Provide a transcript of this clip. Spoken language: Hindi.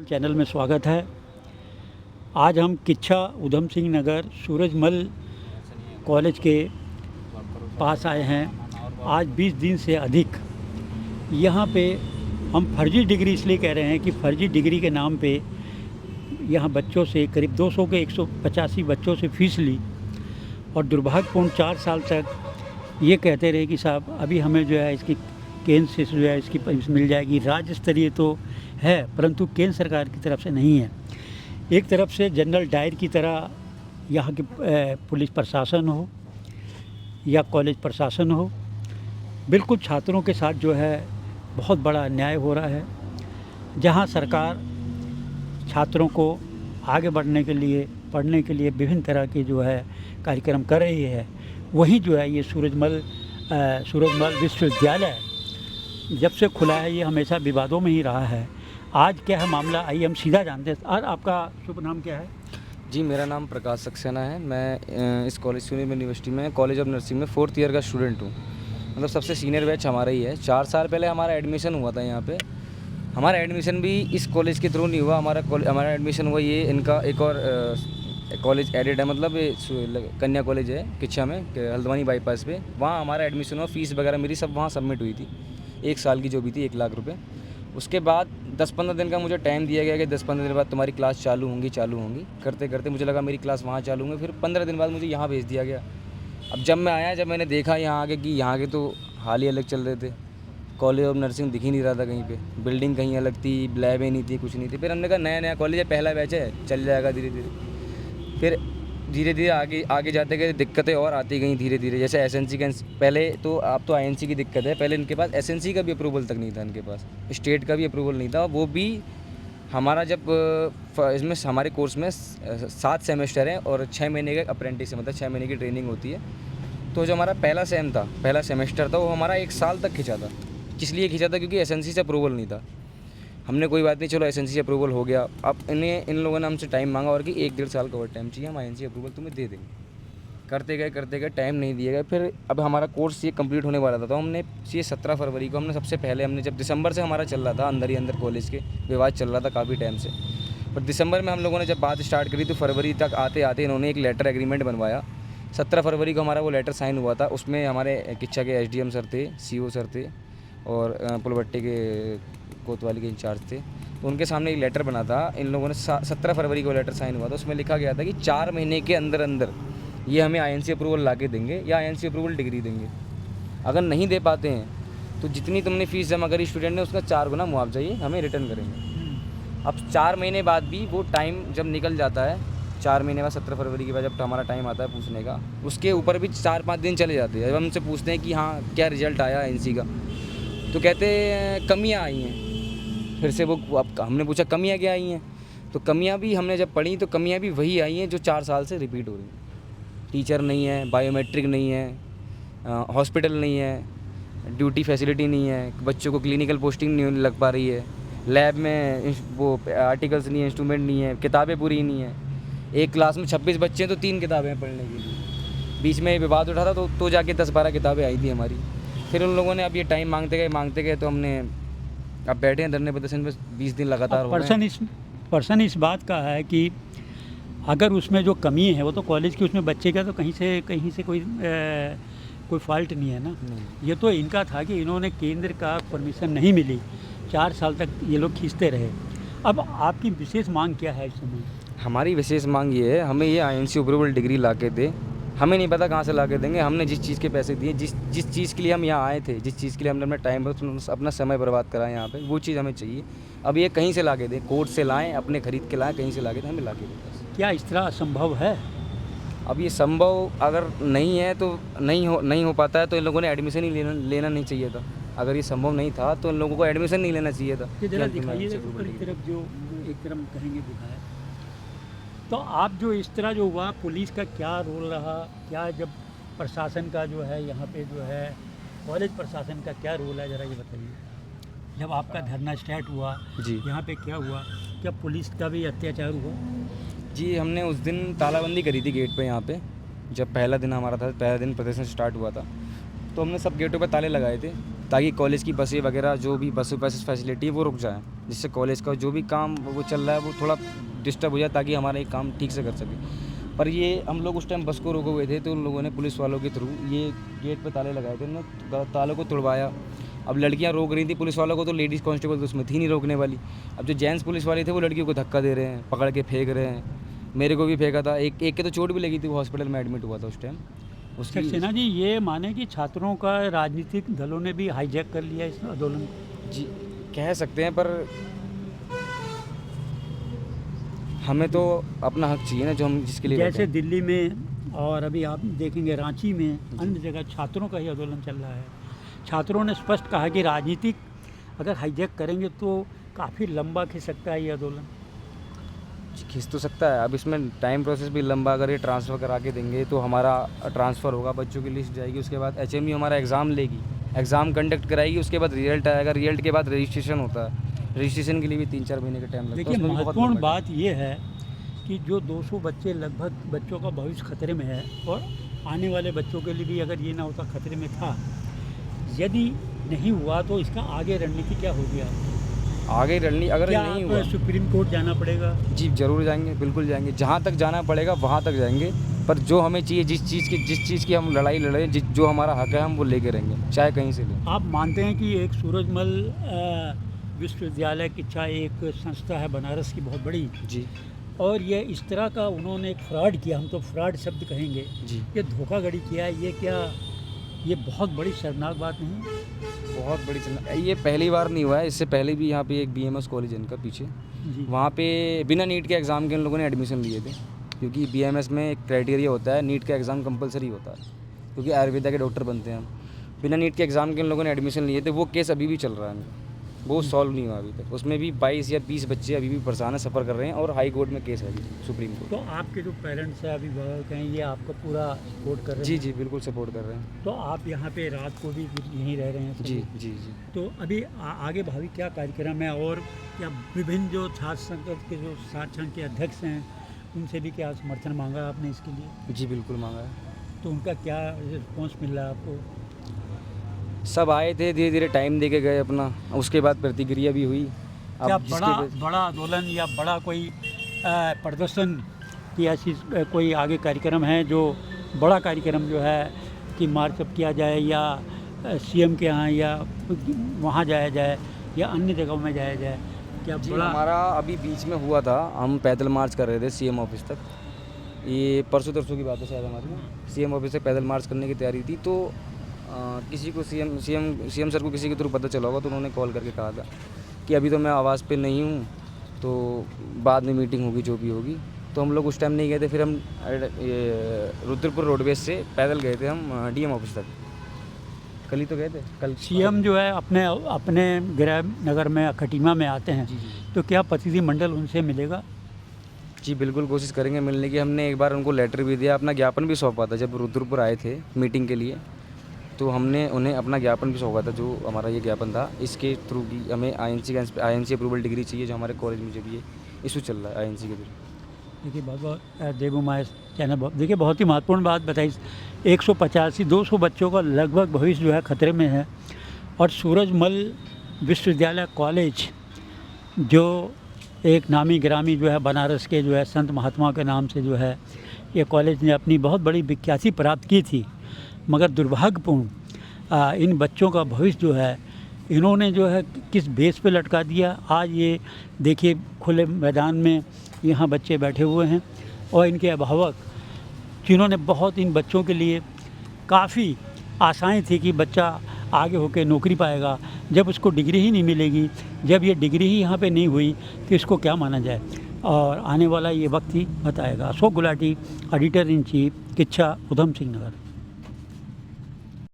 चैनल में स्वागत है। आज हम किच्छा उधम सिंह नगर सूरजमल कॉलेज के पास आए हैं। आज 20 दिन से अधिक यहाँ पे हम फर्जी डिग्री इसलिए कह रहे हैं कि फर्जी डिग्री के नाम पे यहाँ बच्चों से करीब 200 के 185 बच्चों से फ़ीस ली और दुर्भाग्यपूर्ण 4 साल तक ये कहते रहे कि साहब अभी हमें जो है इसकी केंद्र से जो है इसकी मिल जाएगी। राज्य स्तरीय तो है परंतु केंद्र सरकार की तरफ से नहीं है। एक तरफ से जनरल डायर की तरह यहाँ की पुलिस प्रशासन हो या कॉलेज प्रशासन हो, बिल्कुल छात्रों के साथ जो है बहुत बड़ा अन्याय हो रहा है। जहाँ सरकार छात्रों को आगे बढ़ने के लिए पढ़ने के लिए विभिन्न तरह के जो है कार्यक्रम कर रही है, वहीं जो है ये सूरजमल विश्वविद्यालय जब से खुला है ये हमेशा विवादों में ही रहा है। आज क्या है मामला, आइए हम सीधा जानते हैं। और आपका शुभ नाम क्या है? जी, मेरा नाम प्रकाश सक्सेना है। मैं इस कॉलेज सूरजमल यूनिवर्सिटी में कॉलेज ऑफ नर्सिंग में 4th ईयर का स्टूडेंट हूँ। मतलब सबसे सीनियर बैच हमारा ही है। 4 साल पहले हमारा एडमिशन हुआ था यहाँ पे। हमारा एडमिशन भी इस कॉलेज के थ्रू नहीं हुआ। हमारा एडमिशन हुआ ये इनका एक और कॉलेज एडेड है, मतलब ये कन्या कॉलेज है किच्छा में हल्द्वानी बाईपास पे। वहाँ हमारा एडमिशन हुआ, फ़ीस वगैरह मेरी सब वहाँ सबमिट हुई थी, 1 साल की जो भी थी 1 लाख रुपए। उसके बाद 10-15 दिन का मुझे टाइम दिया गया कि 10-15 दिन बाद तुम्हारी क्लास चालू होंगी। करते करते मुझे लगा मेरी क्लास वहाँ चालू होंगी, फिर 15 दिन बाद मुझे यहाँ भेज दिया गया। अब जब मैं आया, जब मैंने देखा यहाँ आके कि यहाँ के तो हाल ही अलग चल रहे थे। कॉलेज ऑफ नर्सिंग दिख ही नहीं रहा था कहीं पे, बिल्डिंग कहीं अलग थी, लैबें नहीं थी, कुछ नहीं थी। फिर हमने कहा नया कॉलेज है, पहला बैच है, चल जाएगा धीरे धीरे। फिर धीरे धीरे आगे जाते गए दिक्कतें और आती गई धीरे धीरे। जैसे एसएनसी का पहले तो अब तो आईएनसी की दिक्कत है, पहले इनके पास एसएनसी का भी अप्रूवल तक नहीं था, इनके पास स्टेट का भी अप्रूवल नहीं था। वो भी हमारा जब इसमें हमारे कोर्स में 7 सेमेस्टर हैं और 6 महीने का अप्रेंटिस है, मतलब 6 महीने की ट्रेनिंग होती है। तो जो हमारा पहला सेमेस्टर था वो हमारा 1 साल तक खिंचा था। किस लिए खिंचा था? क्योंकि एसएनसी से अप्रूवल नहीं था। हमने कोई बात नहीं, चलो एसएनसी से अप्रूवल हो गया। अब इन लोगों ने हमसे टाइम मांगा और कि 1-1.5 साल का और टाइम चाहिए, हम आईएनसी अप्रूवल तुम्हें दे देंगे। करते गए टाइम नहीं दिया गया। फिर अब हमारा कोर्स ये कंप्लीट होने वाला था, तो हमने ये 17 फरवरी को हमने सबसे पहले जब दिसंबर से हमारा चल रहा था अंदर ही अंदर कॉलेज के विवाद चल रहा था काफ़ी टाइम से, पर दिसंबर में हम लोगों ने जब बात स्टार्ट करी तो फरवरी तक आते आते इन्होंने एक लेटर एग्रीमेंट बनवाया। 17 फरवरी को हमारा वो लेटर साइन हुआ था। उसमें हमारे किच्छा के एसडीएम सर थे, सीओ सर थे और पुलबट्टी के कोतवाली के इंचार्ज थे। तो उनके सामने एक लेटर बना था। इन लोगों ने 17 फरवरी को लेटर साइन हुआ था। उसमें लिखा गया था कि 4 महीने के अंदर अंदर ये हमें आईएनसी अप्रूवल ला के देंगे या आईएनसी अप्रूवल डिग्री देंगे। अगर नहीं दे पाते हैं तो जितनी तुमने फ़ीस जमा करी स्टूडेंट ने उसका 4 गुना मुआवजा ये हमें रिटर्न करेंगे। अब 4 महीने बाद भी वो टाइम जब निकल जाता है, 4 महीने बाद 17 फरवरी के बाद जब हमारा टाइम आता है पूछने का, उसके ऊपर भी 4-5 दिन चले जाते हैं। जब हम उनसे पूछते हैं कि हाँ क्या रिजल्ट आया आईएनसी का, तो कहते हैं कमियाँ आई हैं। फिर से वो अब हमने पूछा कमियाँ क्या आई हैं, तो कमियाँ भी हमने जब पढ़ी तो कमियाँ भी वही आई हैं जो 4 साल से रिपीट हो रही हैं। टीचर नहीं है, बायोमेट्रिक नहीं है, हॉस्पिटल नहीं है, ड्यूटी फैसिलिटी नहीं है, बच्चों को क्लिनिकल पोस्टिंग नहीं लग पा रही है, लैब में वो आर्टिकल्स नहीं है, इंस्ट्रूमेंट नहीं है, किताबें पूरी नहीं है। एक क्लास में 26 बच्चे हैं तो 3 किताबें हैं पढ़ने के लिए। बीच में विवाद उठा था तो जाके 10-12 किताबें आई थी हमारी। फिर उन लोगों ने अब ये टाइम मांगते गए तो हमने अब बैठे हैं धरने प्रदर्शन में 20 दिन लगातार हो गए। पर्सन इस बात का है कि अगर उसमें जो कमी है वो तो कॉलेज की उसमें बच्चे का तो कहीं से कोई फॉल्ट नहीं है ना। ये तो इनका था कि इन्होंने केंद्र का परमिशन नहीं मिली, 4 साल तक ये लोग खींचते रहे। अब आपकी विशेष मांग क्या है इस समय? हमारी विशेष मांग ये है, हमें ये आईएनसी अप्रूवल डिग्री ला के दे। हमें नहीं पता कहाँ से ला के देंगे। हमने जिस चीज़ के पैसे दिए, जिस चीज़ के लिए हम यहाँ आए थे, जिस चीज़ के लिए हमने अपना टाइम अपना समय बर्बाद करा यहाँ पे, वो चीज़ हमें चाहिए। अब ये कहीं से ला के दें, कोर्ट से लाएँ, अपने खरीद के लाएँ, कहीं से ला के दें, हमें ला के दें। क्या इस तरह असंभव है? अब ये संभव अगर नहीं है तो नहीं हो पाता है तो इन लोगों ने एडमिशन ही लेना नहीं चाहिए था। अगर ये संभव नहीं था तो इन लोगों को एडमिशन नहीं लेना चाहिए था। ये जरा दिखाइए ऊपर की तरफ, जो एक तरफ कहेंगे दिखाएं। तो आप जो इस तरह जो हुआ, पुलिस का क्या रोल रहा, क्या जब प्रशासन का जो है यहाँ पे जो है कॉलेज प्रशासन का क्या रोल है, ज़रा ये बताइए। जब आपका धरना स्टार्ट हुआ जी, यहाँ पे क्या हुआ, क्या पुलिस का भी अत्याचार हुआ? जी, हमने उस दिन तालाबंदी करी थी गेट पे। यहाँ पे जब पहला दिन हमारा था, पहला दिन प्रदर्शन स्टार्ट हुआ था, तो हमने सब गेटों पे ताले लगाए थे। ताकि कॉलेज की बसें वगैरह जो भी बस फैसिलिटी है वो रुक जाए, जिससे कॉलेज का जो भी काम वो चल रहा है वो थोड़ा डिस्टर्ब हो जाए, ताकि हमारा ये काम ठीक से कर सके। पर ये हम लोग उस टाइम बस को रोके हुए थे, तो उन लोगों ने पुलिस वालों के थ्रू ये गेट पे ताले लगाए थे, उन्होंने तालों को तोड़वाया। अब लड़कियां रोक रही थी पुलिस वालों को, तो लेडीज़ कांस्टेबल तो उसमें थी नहीं रोकने वाली। अब जो जेंट्स पुलिस वाले थे वो लड़कियों को धक्का दे रहे हैं, पकड़ के फेंक रहे हैं। मेरे को भी फेंका था, एक के तो चोट भी लगी थी, वो हॉस्पिटल में एडमिट हुआ था उस टाइम। सक्सेना जी, ये माने कि छात्रों का राजनीतिक दलों ने भी हाईजैक कर लिया इस आंदोलन को? जी कह सकते हैं, पर हमें तो अपना हक चाहिए ना, जो हम जिसके लिए जैसे बैठे हैं। दिल्ली में और अभी आप देखेंगे रांची में, अन्य जगह छात्रों का ही आंदोलन चल रहा है। छात्रों ने स्पष्ट कहा कि राजनीतिक अगर हाईजैक करेंगे तो काफ़ी लंबा खिंच सकता है ये आंदोलन। खिंच तो सकता है, अब इसमें टाइम प्रोसेस भी लंबा। अगर ये ट्रांसफ़र करा के देंगे तो हमारा ट्रांसफ़र होगा, बच्चों की लिस्ट जाएगी, उसके बाद HMU हमारा एग्ज़ाम लेगी, एग्ज़ाम कंडक्ट कराएगी, उसके बाद रिजल्ट आएगा, रिजल्ट के बाद रजिस्ट्रेशन होता है। रजिस्ट्रेशन के लिए भी 3-4 महीने का टाइम लगता है। देखिए, उसमें भी बहुत महत्वपूर्ण लंबा बात ये है कि जो 200 बच्चे लगभग बच्चों का भविष्य खतरे में है, और आने वाले बच्चों के लिए भी अगर ये ना होता खतरे में था, यदि नहीं हुआ तो इसका आगे रणनीति क्या होगी? आप आगे रणनीति अगर क्या नहीं आप हुआ, सुप्रीम कोर्ट जाना पड़ेगा? जी ज़रूर जाएंगे, बिल्कुल जाएंगे, जहाँ तक जाना पड़ेगा वहाँ तक जाएंगे। पर जो हमें चाहिए, जिस चीज़ की हम लड़ाई लड़ रहे हैं, जो हमारा हक है, हम वो लेके रहेंगे, चाहे कहीं से लें। आप मानते हैं कि एक सूरजमल विश्वविद्यालय किच्छा एक संस्था है बनारस की बहुत बड़ी, जी और ये इस तरह का उन्होंने एक फ्रॉड किया, हम तो फ्रॉड शब्द कहेंगे, जी ये धोखाधड़ी किया है, ये क्या, ये बहुत बड़ी शर्मनाक बात नहीं? बहुत बड़ी चलना, ये पहली बार नहीं हुआ है, इससे पहले भी यहाँ पे एक BMS कॉलेज है इनका पीछे, जी। वहाँ पे बिना नीट के एग्ज़ाम के उन लोगों ने एडमिशन लिए थे, क्योंकि BMS में एक क्राइटेरिया होता है, नीट का एग्ज़ाम कंपलसरी होता है, क्योंकि आयुर्वेदा के डॉक्टर बनते हैं हम। बिना नीट के एग्ज़ाम के उन लोगों ने एडमिशन लिए थे, वो केस अभी भी चल रहा है इनका, वो सॉल्व नहीं हुआ अभी तक। उसमें भी 22 या 20 बच्चे अभी भी परेशान है, सफ़र कर रहे हैं, और हाई कोर्ट में केस है अभी, सुप्रीम कोर्ट। तो आपके जो पेरेंट्स हैं, अभिभावक हैं, ये आपका पूरा सपोर्ट कर रहे हैं? जी जी बिल्कुल सपोर्ट कर रहे हैं। तो आप यहाँ पे रात को भी यहीं रह रहे हैं सभी? जी जी जी तो अभी आगे भावी क्या कार्यक्रम है, और क्या विभिन्न जो छात्र संगठन के जो छात्र संघ के अध्यक्ष हैं उनसे भी क्या समर्थन मांगा आपने इसके लिए? जी बिल्कुल मांगा है। तो उनका क्या रिस्पॉन्स मिल रहा है आपको? सब आए थे, धीरे धीरे टाइम दे के गए अपना, उसके बाद प्रतिक्रिया भी हुई। क्या अब बड़ा आंदोलन या बड़ा कोई प्रदर्शन की ऐसी कोई आगे कार्यक्रम है, जो बड़ा कार्यक्रम जो है कि मार्च अप किया जाए, या CM के यहाँ, या वहाँ जाया जाए, या अन्य जगहों में जाया जाए? क्या जी, बड़ा हमारा अभी बीच में हुआ था, हम पैदल मार्च कर रहे थे CM ऑफिस तक, ये परसों तरसों की बात है शायद हमारी। CM ऑफिस तक पैदल मार्च करने की तैयारी थी, तो किसी को CM सर को किसी के थ्रू पता चला होगा, तो उन्होंने कॉल करके कहा था कि अभी तो मैं आवाज़ पे नहीं हूँ, तो बाद में मीटिंग होगी जो भी होगी। तो हम लोग उस टाइम नहीं गए थे, फिर हम ये रुद्रपुर रोडवेज से पैदल गए थे हम DM ऑफिस तक। कल ही तो गए थे, कल। CM जो है अपने गृह नगर में खटीमा में आते हैं, जी जी तो क्या प्रतिनिधिमंडल उनसे मिलेगा? जी बिल्कुल कोशिश करेंगे मिलने की। हमने एक बार उनको लेटर भी दिया, अपना ज्ञापन भी सौंपा था जब रुद्रपुर आए थे मीटिंग के लिए, तो हमने उन्हें अपना ज्ञापन भी सौंपा था। जो हमारा ये ज्ञापन था, इसके थ्रू की हमें INC अप्रूवल डिग्री चाहिए, जो हमारे कॉलेज में जब ये इशू चल रहा है INC के थ्रू। देखिए, बहुत बहुत देवुमाया चैनल, देखिए बहुत ही महत्वपूर्ण बात बताई। 185-200 बच्चों का लगभग भविष्य जो है खतरे में है, और सूरजमल विश्वविद्यालय कॉलेज जो एक नामी गिरामी जो है बनारस के जो है संत महात्मा के नाम से जो है ये कॉलेज ने अपनी बहुत बड़ी विख्याति प्राप्त की थी, मगर दुर्भाग्यपूर्ण इन बच्चों का भविष्य जो है इन्होंने जो है किस बेस पे लटका दिया। आज ये देखिए खुले मैदान में यहाँ बच्चे बैठे हुए हैं, और इनके अभिभावक जिन्होंने बहुत इन बच्चों के लिए काफ़ी आशाएं थी कि बच्चा आगे होकर नौकरी पाएगा, जब उसको डिग्री ही नहीं मिलेगी, जब ये डिग्री ही यहाँ पे नहीं हुई, तो इसको क्या माना जाए, और आने वाला ये वक्त ही बताएगा। Ashok Gulati, editor in chief, Kichha, Udham Singh Nagar.